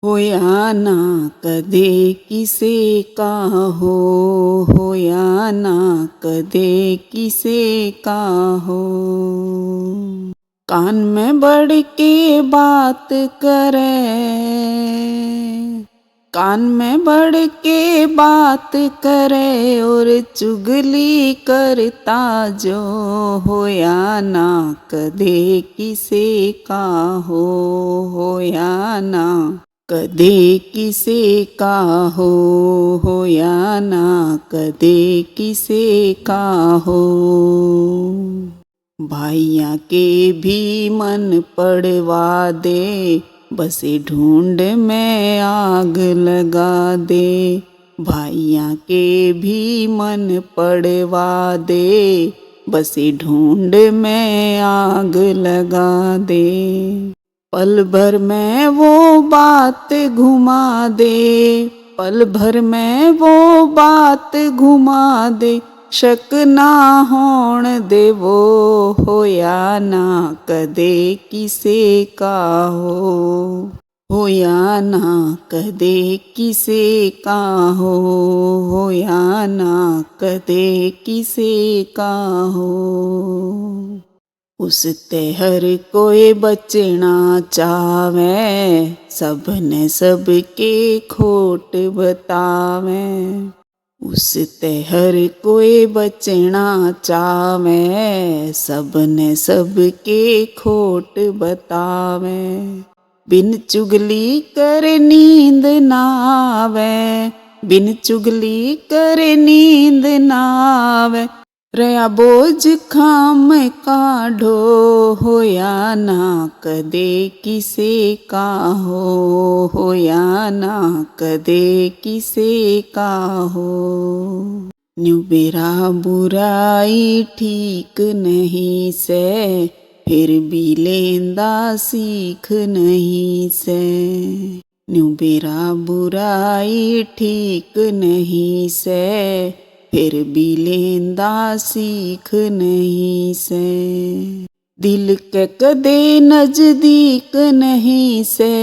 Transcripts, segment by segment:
होया ना कदे किसे का होया ना कदे किसे का हो। कान में बढ़ के बात करे, कान में बढ़ के बात करे और चुगली करता जो होया ना कदे किसे का होया ना कदे किसे का होया ना कदे किसे का हो। भाइया के भी मन पड़वा दे, बसे ढूंढ में आग लगा दे। भाइया के भी मन पड़वा दे, बसे ढूंढ में आग लगा दे। पल भर में वो बात घुमा दे, पल भर में वो बात घुमा दे। शक ना होण दे वो होया ना कदे किसे का होया ना कदे किसे का होया ना कदे किसे का हो। उसते हर कोई बचना चावे, सबने सबके खोट बतावे। उसते हर कोई बचना चावे, सबने सबके खोट बतावे। बिन चुगली कर नींद ना आवे, बिन चुगली कर नींद ना आवे। रया बोझ खाम काढ़ो होया ना कदे किसे का होया ना कदे किसे का हो। न्यू बेरा बुराई ठीक नहीं से, फिर भी लेंदा सीख नहीं से। न्यू बेरा बुराई ठीक नहीं से, फिर भी लेंदा सीख नहीं से। दिल के कदे नजदीक नहीं से,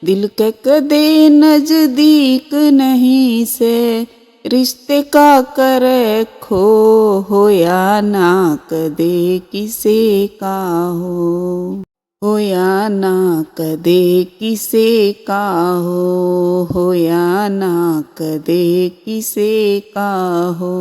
दिल के कदे नजदीक नहीं से। रिश्ते का करे खो होया ना कदे किसे का होया ना कदे किसे का होया ना कदे किसे का हो।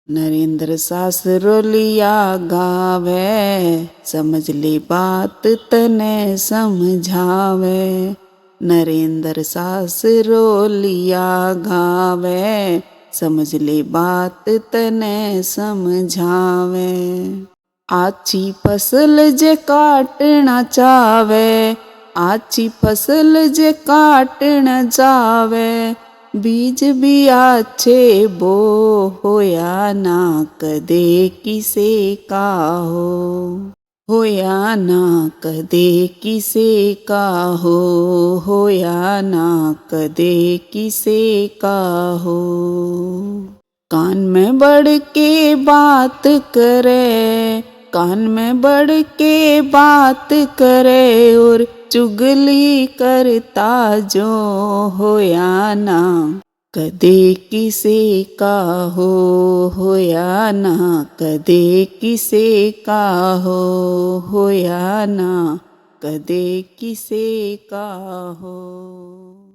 नरेंद्र सासरोलिया गावे, समझ ले बात तने समझावे। नरेंद्र सासरोलिया गावे, समझ ले बात तने समझावे। आछी फसल जे काटना चावे, आछी फसल जे काटना चावे। बीज भी आछे बो होया ना कदे किसे का होया ना कदे किसे का होया ना कदे किसे का हो। कान में बढ़ के बात करे, कान में बढ़ के बात करे और चुगली करता जो होया ना कदे किसे का होया ना कदे किसे का होया ना कदे किसे का हो।